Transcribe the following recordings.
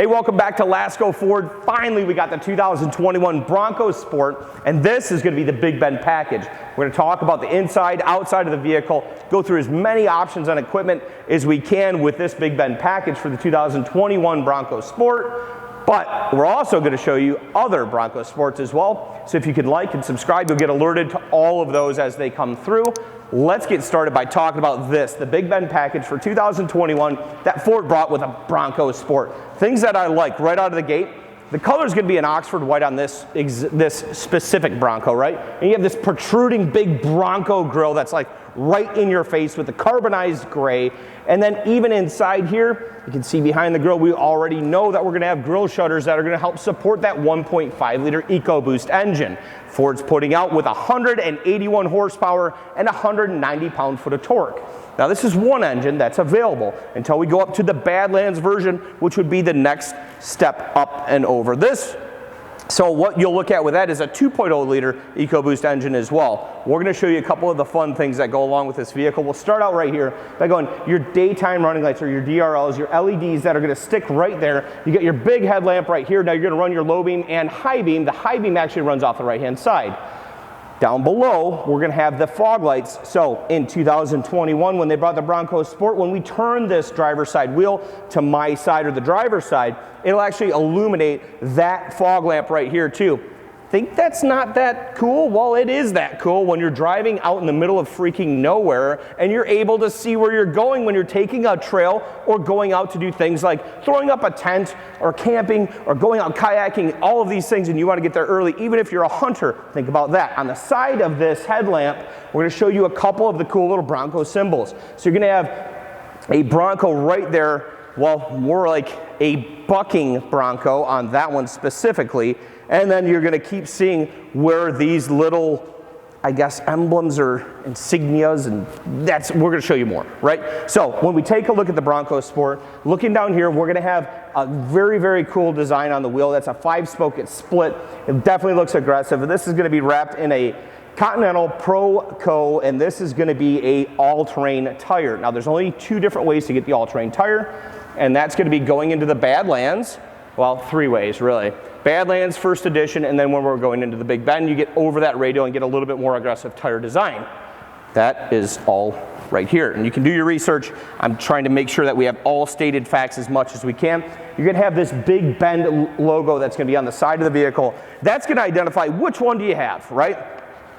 Hey, welcome back to Lasco Ford. Finally, we got the 2021 Bronco Sport, and this is going to be the Big Bend package. We're going to talk about the inside, outside of the vehicle, go through as many options on equipment as we can with this Big Bend package for the 2021 Bronco Sport. But we're also going to show you other Bronco Sports as well. So if you could like and subscribe, you'll get alerted to all of those as they come through. Let's get started by talking about this, the Big Bend package for 2021 that Ford brought with a Bronco Sport. Things that I like right out of the gate. The color is going to be an Oxford white on this specific Bronco, right? And you have this protruding big Bronco grille that's like right in your face with the carbonized gray. And then even inside here, you can see behind the grille, we already know that we're going to have grille shutters that are going to help support that 1.5 liter EcoBoost engine. Ford's putting out with 181 horsepower and 190 pound-foot of torque. Now this is one engine that's available until we go up to the Badlands version, which would be the next step up and over this. So what you'll look at with that is a 2.0 liter EcoBoost engine as well. We're going to show you a couple of the fun things that go along with this vehicle. We'll start out right here by going your daytime running lights or your DRLs, your LEDs that are going to stick right there. You got your big headlamp right here. Now you're going to run your low beam and high beam. The high beam actually runs off the right hand side. Down below, we're going to have the fog lights. So in 2021, when they brought the Bronco Sport, when we turn this driver's side wheel to my side or the driver's side, it'll actually illuminate that fog lamp right here too. Think that's not that cool? Well, it is that cool when you're driving out in the middle of freaking nowhere and you're able to see where you're going when you're taking a trail or going out to do things like throwing up a tent or camping or going out kayaking, all of these things, and you want to get there early, even if you're a hunter. Think about that. On the side of this headlamp, we're going to show you a couple of the cool little Bronco symbols. So you're going to have a Bronco right there, well, more like a bucking Bronco on that one specifically. And then you're going to keep seeing where these little, I guess, emblems or insignias, and we're going to show you more, right? So when we take a look at the Bronco Sport, looking down here, we're going to have a very, very cool design on the wheel. That's a 5-spoke, it's split. It definitely looks aggressive. And this is going to be wrapped in a Continental Pro Co, and this is going to be a all-terrain tire. Now there's only 2 different ways to get the all-terrain tire, and that's going to be going into the Badlands. Well, 3 ways really. Badlands first edition, and then when we're going into the Big Bend, you get over that radial and get a little bit more aggressive tire design. That is all right here, and you can do your research. I'm trying to make sure that we have all stated facts as much as we can. You're going to have this Big Bend logo that's going to be on the side of the vehicle. That's going to identify which one do you have, right?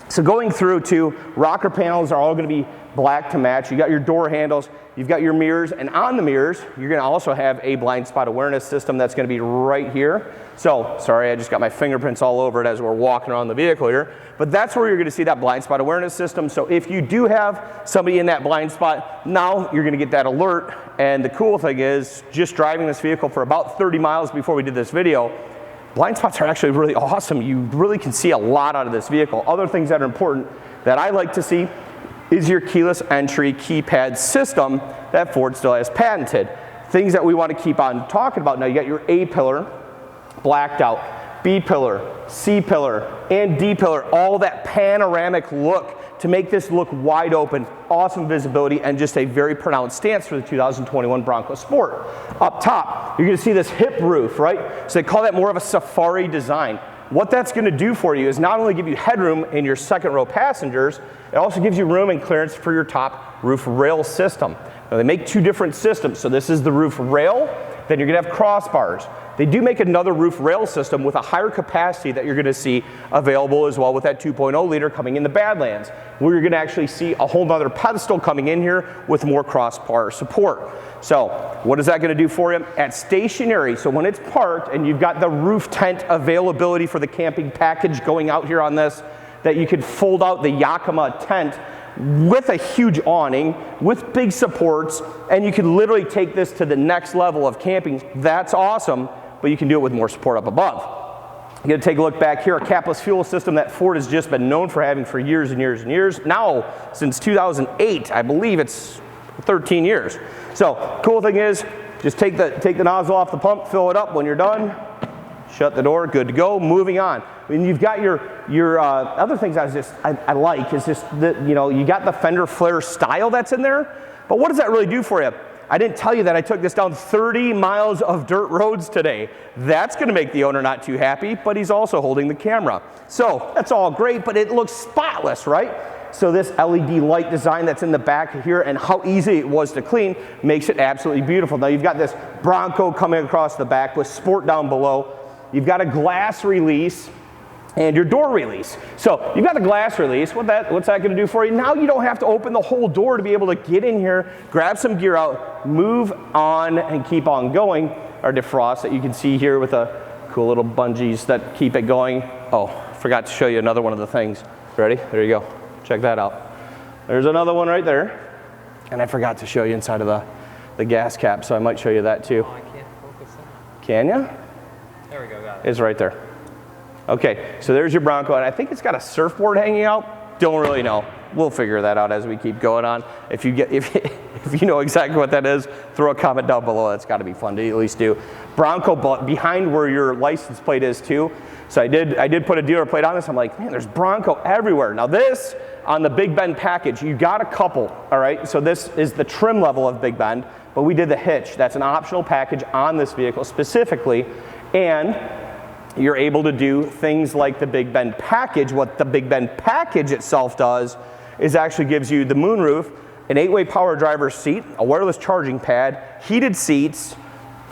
So going through to rocker panels are all going to be black to match. You got your door handles, you've got your mirrors, and on the mirrors, you're going to also have a blind spot awareness system that's going to be right here. So, sorry, I just got my fingerprints all over it as we're walking around the vehicle here. But that's where you're going to see that blind spot awareness system. So if you do have somebody in that blind spot, now you're going to get that alert. And the cool thing is, just driving this vehicle for about 30 miles before we did this video, blind spots are actually really awesome. You really can see a lot out of this vehicle. Other things that are important that I like to see is your keyless entry keypad system that Ford still has patented. Things that we want to keep on talking about. Now you got your A pillar blacked out, B pillar, C pillar, and D pillar, all that panoramic look to make this look wide open, awesome visibility, and just a very pronounced stance for the 2021 Bronco Sport. Up top, you're going to see this hip roof, right? So they call that more of a safari design. What that's going to do for you is not only give you headroom in your second row passengers, it also gives you room and clearance for your top roof rail system. Now they make 2 different systems. So this is the roof rail, then you're going to have crossbars. They do make another roof rail system with a higher capacity that you're going to see available as well with that 2.0 liter coming in the Badlands, where you're going to actually see a whole nother pedestal coming in here with more crossbar support. So what is that going to do for you? At stationary, so when it's parked and you've got the roof tent availability for the camping package going out here on this, that you could fold out the Yakima tent with a huge awning, with big supports, and you can literally take this to the next level of camping. That's awesome, but you can do it with more support up above. You're going to take a look back here, a capless fuel system that Ford has just been known for having for years and years and years. Now, since 2008, I believe it's 13 years. So, cool thing is, just take the nozzle off the pump, fill it up. When you're done, shut the door, good to go, moving on. And you've got your other things I like is just that, you know, you got the Fender Flare style that's in there, but what does that really do for you? I didn't tell you that I took this down 30 miles of dirt roads today. That's gonna make the owner not too happy, but he's also holding the camera. So that's all great, but it looks spotless, right? So this LED light design that's in the back here and how easy it was to clean makes it absolutely beautiful. Now you've got this Bronco coming across the back with Sport down below. You've got a glass release and your door release. So you've got the glass release. What's that going to do for you? Now you don't have to open the whole door to be able to get in here, grab some gear out, move on, and keep on going. Our defrost that you can see here with a cool little bungees that keep it going. Oh, forgot to show you another one of the things. Ready? There you go. Check that out. There's another one right there. And I forgot to show you inside of the gas cap, so I might show you that too. Oh, I can't focus on. Can you? There we go, got it. It's right there. Okay, so there's your Bronco, and I think it's got a surfboard hanging out. Don't really know. We'll figure that out as we keep going on. If you know exactly what that is, throw a comment down below. That's got to be fun to at least do. Bronco behind where your license plate is too. So I did put a dealer plate on this. I'm like, man, there's Bronco everywhere. Now this, on the Big Bend package, you got a couple, all right? So this is the trim level of Big Bend, but we did the hitch. That's an optional package on this vehicle specifically, and you're able to do things like the Big Bend package. What the Big Bend package itself does is actually gives you the moonroof, an 8-way power driver's seat, a wireless charging pad, heated seats,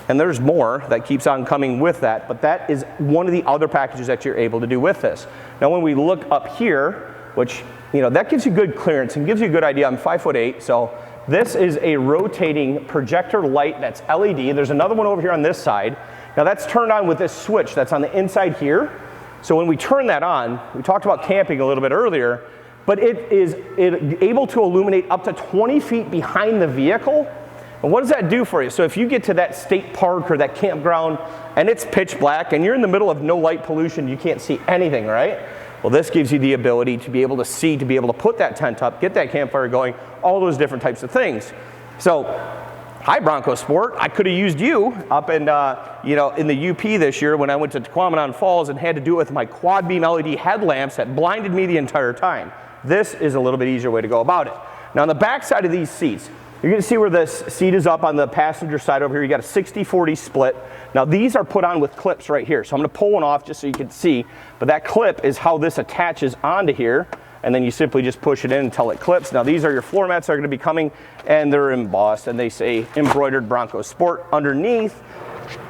and there's more that keeps on coming with that, but that is one of the other packages that you're able to do with this. Now when we look up here, which, you know, that gives you good clearance and gives you a good idea. I'm 5'8", so this is a rotating projector light that's LED. There's another one over here on this side. Now that's turned on with this switch that's on the inside here. So when we turn that on, we talked about camping a little bit earlier, but it is able to illuminate up to 20 feet behind the vehicle. And what does that do for you? So if you get to that state park or that campground and it's pitch black and you're in the middle of no light pollution, you can't see anything, right? Well, this gives you the ability to be able to see, to be able to put that tent up, get that campfire going, all those different types of things. So, hi Bronco Sport, I could have used you up in, in the UP this year when I went to Tequamanon Falls and had to do it with my quad beam LED headlamps that blinded me the entire time. This is a little bit easier way to go about it. Now on the back side of these seats, you're going to see where this seat is up on the passenger side over here. You got a 60-40 split. Now these are put on with clips right here. So I'm going to pull one off just so you can see. But that clip is how this attaches onto here. And then you simply just push it in until it clips. Now these are your floor mats that are going to be coming, and they're embossed, and they say embroidered Bronco Sport. Underneath,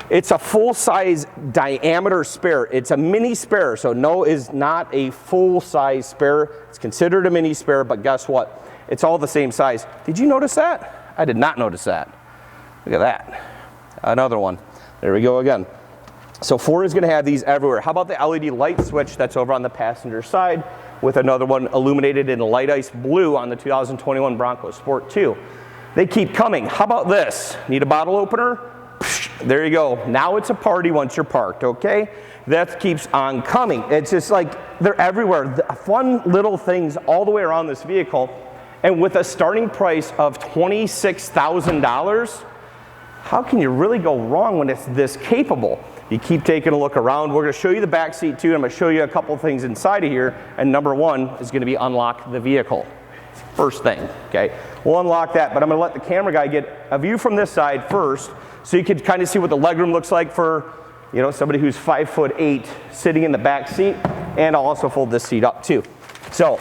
it's a full-size diameter spare. It's a mini spare, so no is not a full-size spare. It's considered a mini spare, but guess what? It's all the same size. Did you notice that? I did not notice that. Look at that. Another one. There we go again. So Ford is going to have these everywhere. How about the LED light switch that's over on the passenger side with another one illuminated in light ice blue on the 2021 Bronco Sport 2. They keep coming. How about this? Need a bottle opener? There you go. Now it's a party once you're parked, okay? That keeps on coming. It's just like they're everywhere. Fun little things all the way around this vehicle. And with a starting price of $26,000, how can you really go wrong when it's this capable? You keep taking a look around. We're going to show you the back seat too. I'm going to show you a couple things inside of here. And number one is going to be unlock the vehicle. First thing, okay? We'll unlock that, but I'm going to let the camera guy get a view from this side first so you can kind of see what the legroom looks like for, you know, somebody who's 5'8" sitting in the back seat. And I'll also fold this seat up too. So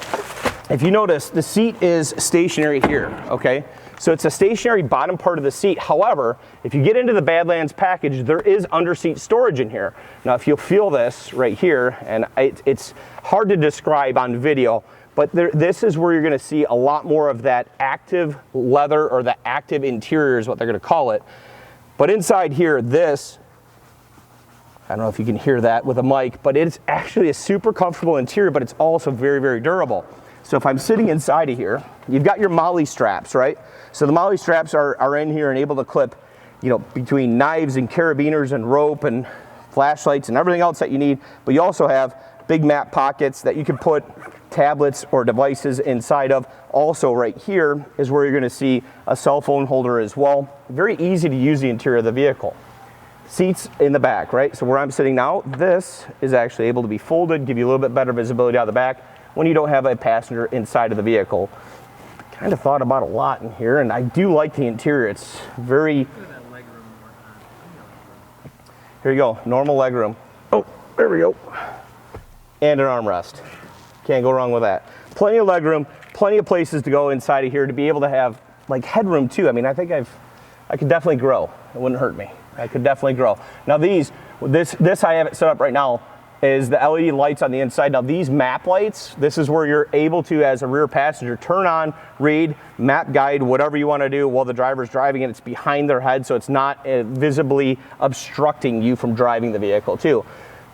if you notice, the seat is stationary here, okay? So it's a stationary bottom part of the seat. However, if you get into the Badlands package, there is under-seat storage in here. Now, if you'll feel this right here, and it's hard to describe on video, but this is where you're gonna see a lot more of that active leather, or the active interior is what they're gonna call it. But inside here, this, I don't know if you can hear that with a mic, but it's actually a super comfortable interior, but it's also very, very durable. So if I'm sitting inside of here, you've got your MOLLE straps, right? So the MOLLE straps are in here and able to clip, you know, between knives and carabiners and rope and flashlights and everything else that you need. But you also have big map pockets that you can put tablets or devices inside of. Also right here is where you're going to see a cell phone holder as well. Very easy to use the interior of the vehicle. Seats in the back, right? So where I'm sitting now, this is actually able to be folded, give you a little bit better visibility out of the back when you don't have a passenger inside of the vehicle. kind of thought about a lot in here, and I do like the interior. It's very... Here you go, normal legroom. Oh, there we go. And an armrest. Can't go wrong with that. Plenty of legroom, plenty of places to go inside of here to be able to have like headroom too. I mean, I think I could definitely grow. It wouldn't hurt me. I could definitely grow. Now this I have it set up right now is the LED lights on the inside. Now these map lights, this is where you're able to, as a rear passenger, turn on, read, map guide, whatever you want to do while the driver's driving, and it's behind their head, so it's not visibly obstructing you from driving the vehicle too.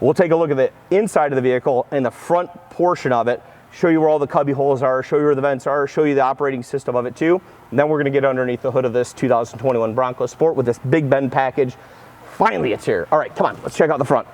We'll take a look at the inside of the vehicle and the front portion of it, show you where all the cubby holes are, show you where the vents are, show you the operating system of it too. And then we're going to get underneath the hood of this 2021 Bronco Sport with this Big Bend package. Finally, it's here. All right, come on, let's check out the front.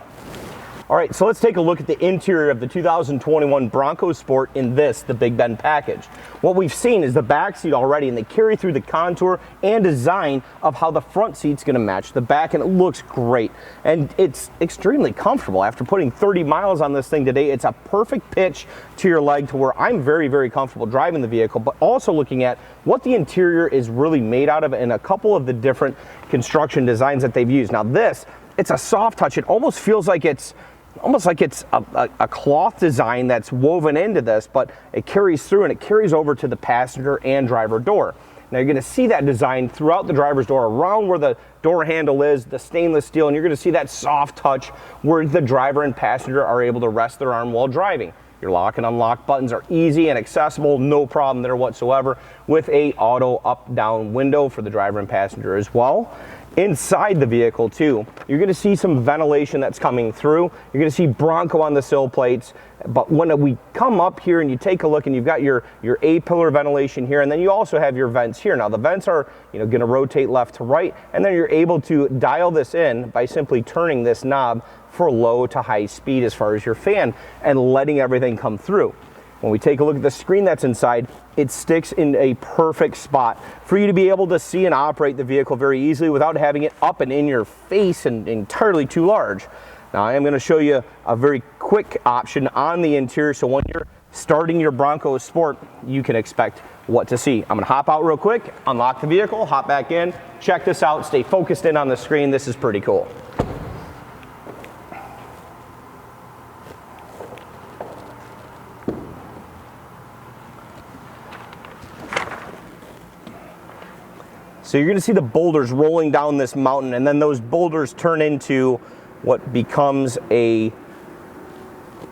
All right, so let's take a look at the interior of the 2021 Bronco Sport in the Big Bend package. What we've seen is the back seat already, and they carry through the contour and design of how the front seat's gonna match the back, and it looks great. And it's extremely comfortable. After putting 30 miles on this thing today, it's a perfect pitch to your leg to where I'm very, very comfortable driving the vehicle, but also looking at what the interior is really made out of and a couple of the different construction designs that they've used. Now it's a soft touch. It almost feels like it's a cloth design that's woven into this, but it carries through and it carries over to the passenger and driver door. Now you're gonna see that design throughout the driver's door, around where the door handle is, the stainless steel, and you're gonna see that soft touch where the driver and passenger are able to rest their arm while driving. Your lock and unlock buttons are easy and accessible, no problem there whatsoever, with a auto up-down window for the driver and passenger as well. Inside the vehicle too, you're going to see some ventilation that's coming through. You're going to see Bronco on the sill plates, but when we come up here and you take a look, and you've got your A-pillar ventilation here, and then you also have your vents here. Now the vents are going to rotate left to right, and then you're able to dial this in by simply turning this knob for low to high speed as far as your fan and letting everything come through. When we take a look at the screen that's inside, it sticks in a perfect spot for you to be able to see and operate the vehicle very easily without having it up and in your face and entirely too large. Now I am going to show you a very quick option on the interior, so when you're starting your Bronco Sport, you can expect what to see. I'm going to hop out real quick, unlock the vehicle, hop back in, check this out, stay focused in on the screen. This is pretty cool. So you're gonna see the boulders rolling down this mountain, and then those boulders turn into what becomes a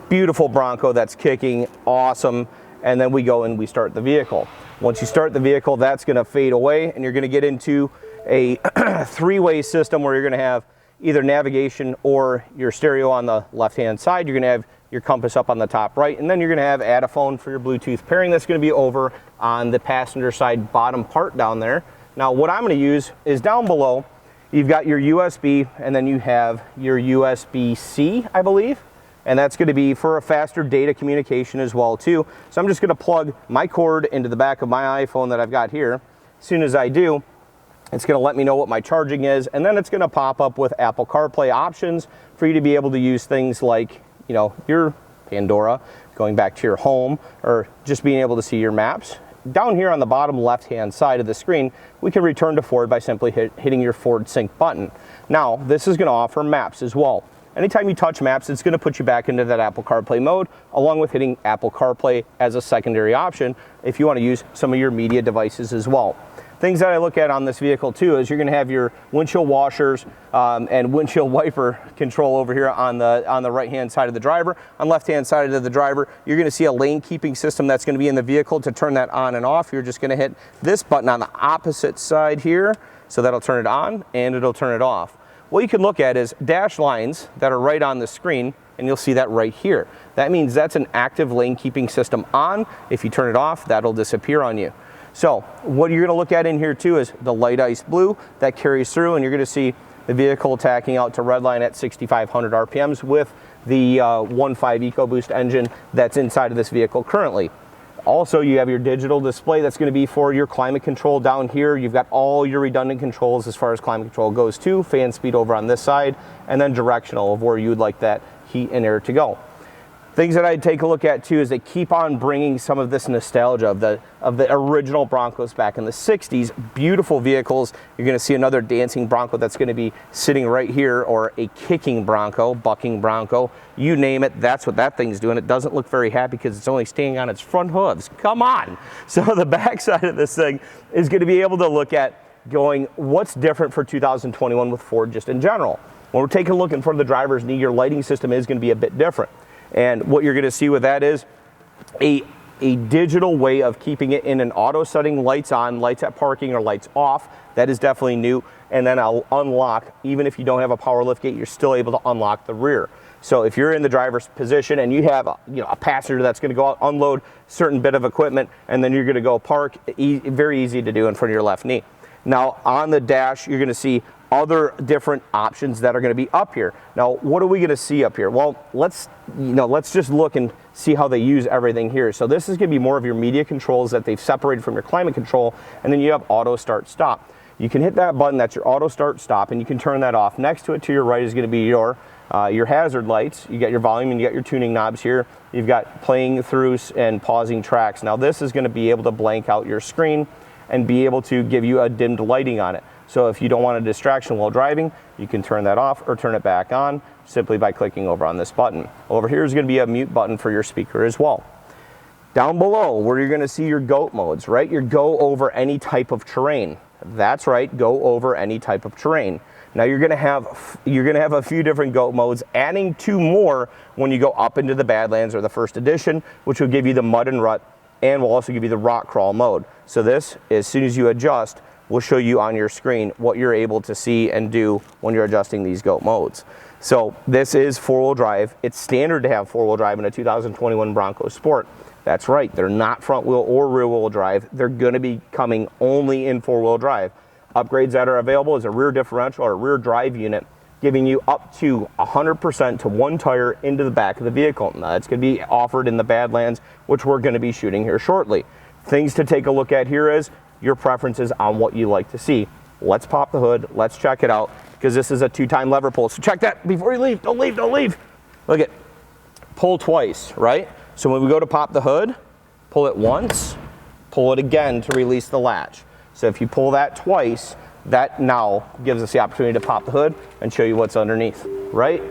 beautiful Bronco that's kicking awesome, and then we go and we start the vehicle. Once you start the vehicle, that's gonna fade away, and you're gonna get into a three-way system where you're gonna have either navigation or your stereo on the left-hand side. You're gonna have your compass up on the top right, and then you're gonna have add a phone for your Bluetooth pairing. That's gonna be over on the passenger side bottom part down there. Now what I'm going to use is down below, you've got your USB, and then you have your USB-C, I believe, and that's going to be for a faster data communication as well too. So I'm just going to plug my cord into the back of my iPhone that I've got here. As soon as I do, it's going to let me know what my charging is, and then it's going to pop up with Apple CarPlay options for you to be able to use things like, your Pandora, going back to your home, or just being able to see your maps. Down here on the bottom left-hand side of the screen, we can return to Ford by simply hitting your Ford Sync button. Now, this is going to offer maps as well. Anytime you touch maps, it's going to put you back into that Apple CarPlay mode, along with hitting Apple CarPlay as a secondary option if you want to use some of your media devices as well. Things that I look at on this vehicle too is you're going to have your windshield washers and windshield wiper control over here on the right hand side of the driver. On left hand side of the driver, you're going to see a lane keeping system that's going to be in the vehicle. To turn that on and off, you're just going to hit this button on the opposite side here, so that'll turn it on and it'll turn it off. What you can look at is dash lines that are right on the screen, and you'll see that right here. That means that's an active lane keeping system on. If you turn it off, that'll disappear on you. So what you're going to look at in here too is the light ice blue that carries through, and you're going to see the vehicle tacking out to redline at 6,500 RPMs with the 1.5 EcoBoost engine that's inside of this vehicle currently. Also, you have your digital display that's going to be for your climate control down here. You've got all your redundant controls as far as climate control goes too, fan speed over on this side, and then directional of where you'd like that heat and air to go. Things that I'd take a look at too is they keep on bringing some of this nostalgia of the original Broncos back in the 60s. Beautiful vehicles. You're going to see another dancing Bronco that's going to be sitting right here, or a kicking Bronco, bucking Bronco. You name it, that's what that thing's doing. It doesn't look very happy because it's only standing on its front hooves. Come on. So the back side of this thing is going to be able to look at going, what's different for 2021 with Ford just in general. When we're taking a look in front of the driver's knee, your lighting system is going to be a bit different. And what you're going to see with that is a digital way of keeping it in an auto setting, lights on, lights at parking, or lights off. That is definitely new. And then I'll unlock, even if you don't have a power lift gate, you're still able to unlock the rear. So if you're in the driver's position and you have a passenger that's going to go out, unload a certain bit of equipment, and then you're going to go park, very easy to do in front of your left knee. Now on the dash, you're going to see other different options that are going to be up here. Now, what are we going to see up here? Well, let's just look and see how they use everything here. So this is going to be more of your media controls that they've separated from your climate control, and then you have auto start stop. You can hit that button, that's your auto start stop, and you can turn that off. Next to it to your right is going to be your hazard lights. You got your volume and you got your tuning knobs here. You've got playing through and pausing tracks. Now this is going to be able to blank out your screen and be able to give you a dimmed lighting on it. So if you don't want a distraction while driving, you can turn that off or turn it back on simply by clicking over on this button. Over here is going to be a mute button for your speaker as well. Down below, where you're going to see your G.O.A.T modes, right? Your go over any type of terrain. That's right, go over any type of terrain. Now you're going to have a few different G.O.A.T modes, adding 2 more when you go up into the Badlands or the first edition, which will give you the mud and rut, and will also give you the rock crawl mode. So this, as soon as you adjust, will show you on your screen what you're able to see and do when you're adjusting these G.O.A.T modes. So this is 4-wheel drive. It's standard to have 4-wheel drive in a 2021 Bronco Sport. That's right, they're not front wheel or rear wheel drive. They're going to be coming only in 4-wheel drive. Upgrades that are available is a rear differential or a rear drive unit, giving you up to 100% to 1 tire into the back of the vehicle. Now that's going to be offered in the Badlands, which we're going to be shooting here shortly. Things to take a look at here is your preferences on what you like to see. Let's pop the hood, let's check it out, because this is a 2-time lever pull. So check that before you leave, don't leave, don't leave. Look at, pull twice, right? So when we go to pop the hood, pull it once, pull it again to release the latch. So if you pull that twice, that now gives us the opportunity to pop the hood and show you what's underneath, right?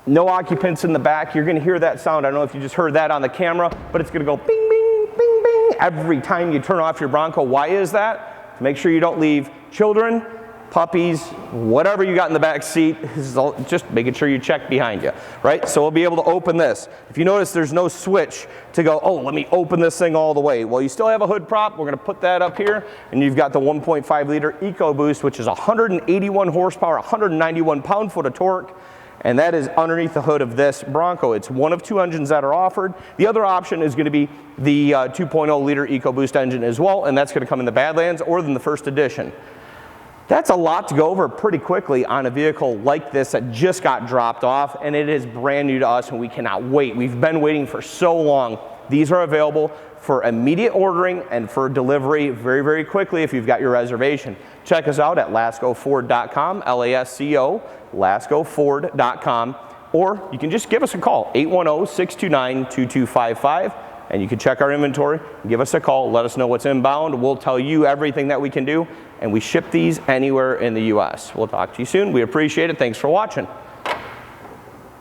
No occupants in the back. You're gonna hear that sound. I don't know if you just heard that on the camera, but it's gonna go bing, bing, bing, bing every time you turn off your Bronco. Why is that? To make sure you don't leave children, puppies, whatever you got in the back seat. This is all just making sure you check behind you, right? So we'll be able to open this. If you notice, there's no switch to go, oh, let me open this thing all the way. Well, you still have a hood prop. We're gonna put that up here, and you've got the 1.5 liter EcoBoost, which is 181 horsepower, 191 pound-foot of torque. And that is underneath the hood of this Bronco. It's one of 2 engines that are offered. The other option is going to be the 2.0 liter EcoBoost engine as well, and that's going to come in the Badlands or in the first edition. That's a lot to go over pretty quickly on a vehicle like this that just got dropped off, and it is brand new to us, and we cannot wait. We've been waiting for so long. These are available for immediate ordering and for delivery very, very quickly if you've got your reservation. Check us out at lascoford.com, L-A-S-C-O, lascoford.com, or you can just give us a call, 810-629-2255, and you can check our inventory, give us a call, let us know what's inbound. We'll tell you everything that we can do, and we ship these anywhere in the U.S. We'll talk to you soon. We appreciate it. Thanks for watching.